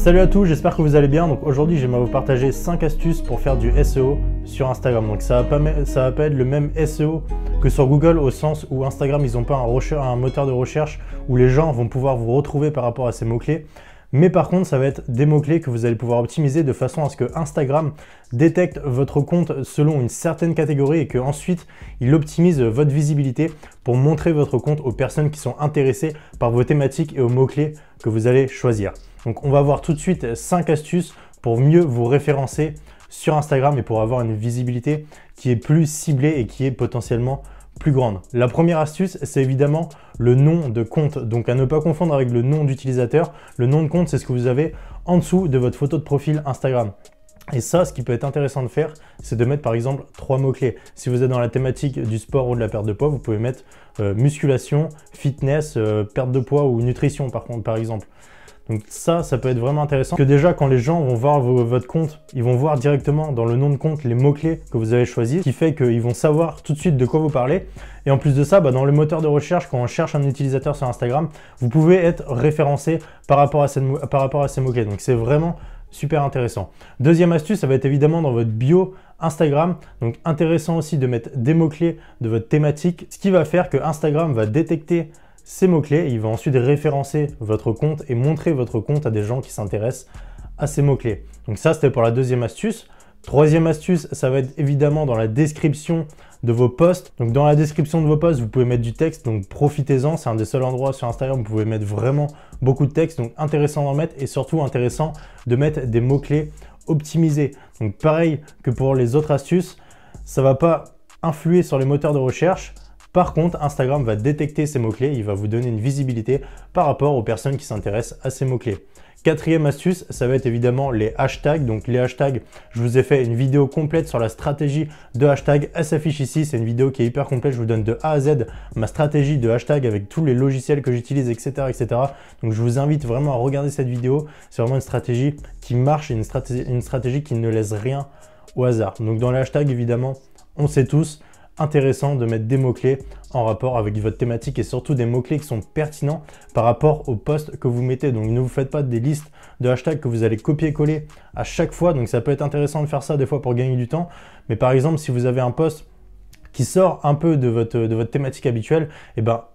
Salut à tous, j'espère que vous allez bien. Donc aujourd'hui, j'aimerais vous partager 5 astuces pour faire du SEO sur Instagram. Donc ça va pas être le même SEO que sur Google, au sens où Instagram, ils n'ont pas un moteur de recherche où les gens vont pouvoir vous retrouver par rapport à ces mots-clés. Mais par contre, ça va être des mots-clés que vous allez pouvoir optimiser de façon à ce que Instagram détecte votre compte selon une certaine catégorie et qu'ensuite, il optimise votre visibilité pour montrer votre compte aux personnes qui sont intéressées par vos thématiques et aux mots-clés que vous allez choisir. Donc, on va voir tout de suite 5 astuces pour mieux vous référencer sur Instagram et pour avoir une visibilité qui est plus ciblée et qui est potentiellement plus grande. La première astuce, c'est évidemment le nom de compte. Donc à ne pas confondre avec le nom d'utilisateur. Le nom de compte, c'est ce que vous avez en dessous de votre photo de profil Instagram. Et ça, ce qui peut être intéressant de faire, c'est de mettre par exemple 3 mots-clés. Si vous êtes dans la thématique du sport ou de la perte de poids, vous pouvez mettre musculation, fitness, perte de poids ou nutrition par exemple. Donc ça peut être vraiment intéressant. Que déjà, quand les gens vont voir votre compte, ils vont voir directement dans le nom de compte les mots-clés que vous avez choisis, ce qui fait qu'ils vont savoir tout de suite de quoi vous parlez. Et en plus de ça, dans le moteur de recherche, quand on cherche un utilisateur sur Instagram, vous pouvez être référencé par rapport à ces mots-clés. Donc c'est vraiment super intéressant. Deuxième astuce, ça va être évidemment dans votre bio Instagram. Donc intéressant aussi de mettre des mots-clés de votre thématique, ce qui va faire que Instagram va détecter ces mots-clés, il va ensuite référencer votre compte et montrer votre compte à des gens qui s'intéressent à ces mots-clés. Donc ça, c'était pour la deuxième astuce. Troisième astuce, ça va être évidemment dans la description de vos posts. Donc dans la description de vos posts, vous pouvez mettre du texte, donc profitez-en. C'est un des seuls endroits sur Instagram où vous pouvez mettre vraiment beaucoup de texte. Donc intéressant d'en mettre et surtout intéressant de mettre des mots-clés optimisés. Donc pareil que pour les autres astuces, ça ne va pas influer sur les moteurs de recherche. Par contre, Instagram va détecter ces mots-clés, il va vous donner une visibilité par rapport aux personnes qui s'intéressent à ces mots-clés. Quatrième astuce, ça va être évidemment les hashtags. Donc les hashtags, je vous ai fait une vidéo complète sur la stratégie de hashtags. Elle s'affiche ici, c'est une vidéo qui est hyper complète. Je vous donne de A à Z ma stratégie de hashtag avec tous les logiciels que j'utilise, etc., etc. Donc je vous invite vraiment à regarder cette vidéo. C'est vraiment une stratégie qui marche et une stratégie qui ne laisse rien au hasard. Donc dans les hashtags, évidemment, on sait tous, intéressant de mettre des mots-clés en rapport avec votre thématique et surtout des mots-clés qui sont pertinents par rapport aux posts que vous mettez. Donc ne vous faites pas des listes de hashtags que vous allez copier-coller à chaque fois. Donc ça peut être intéressant de faire ça des fois pour gagner du temps. Mais par exemple, si vous avez un post qui sort un peu de votre thématique habituelle,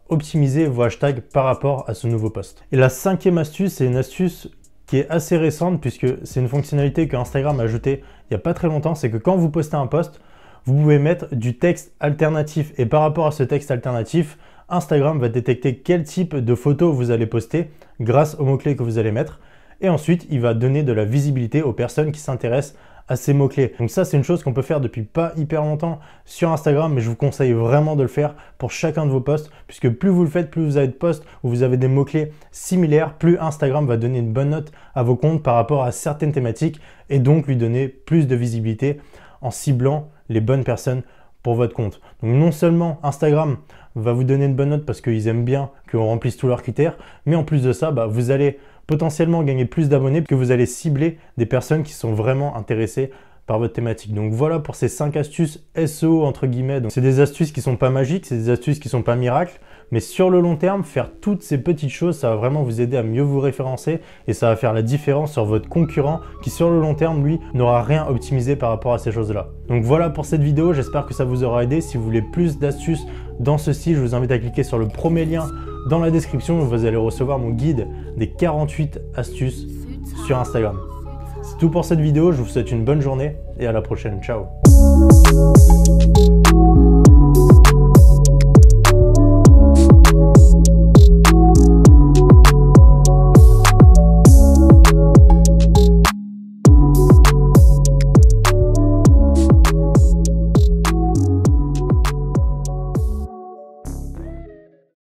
optimisez vos hashtags par rapport à ce nouveau post. Et la cinquième astuce, c'est une astuce qui est assez récente puisque c'est une fonctionnalité que Instagram a ajoutée il n'y a pas très longtemps. C'est que quand vous postez un post, vous pouvez mettre du texte alternatif et par rapport à ce texte alternatif, Instagram va détecter quel type de photo vous allez poster grâce aux mots-clés que vous allez mettre et ensuite il va donner de la visibilité aux personnes qui s'intéressent à ces mots-clés. Donc ça, c'est une chose qu'on peut faire depuis pas hyper longtemps sur Instagram, mais je vous conseille vraiment de le faire pour chacun de vos posts puisque plus vous le faites, plus vous avez de posts où vous avez des mots-clés similaires, plus Instagram va donner une bonne note à vos comptes par rapport à certaines thématiques et donc lui donner plus de visibilité en ciblant les bonnes personnes pour votre compte. Donc non seulement Instagram va vous donner une bonne note parce qu'ils aiment bien qu'on remplisse tous leurs critères, mais en plus de ça, vous allez potentiellement gagner plus d'abonnés que vous allez cibler des personnes qui sont vraiment intéressées par votre thématique. Donc voilà pour ces 5 astuces SEO entre guillemets. Donc c'est des astuces qui sont pas magiques, c'est des astuces qui sont pas miracles, mais sur le long terme, faire toutes ces petites choses, ça va vraiment vous aider à mieux vous référencer et ça va faire la différence sur votre concurrent qui sur le long terme, lui, n'aura rien optimisé par rapport à ces choses-là. Donc voilà pour cette vidéo, j'espère que ça vous aura aidé. Si vous voulez plus d'astuces dans ce style, je vous invite à cliquer sur le premier lien dans la description où vous allez recevoir mon guide des 48 astuces sur Instagram. C'est tout pour cette vidéo, je vous souhaite une bonne journée et à la prochaine, ciao.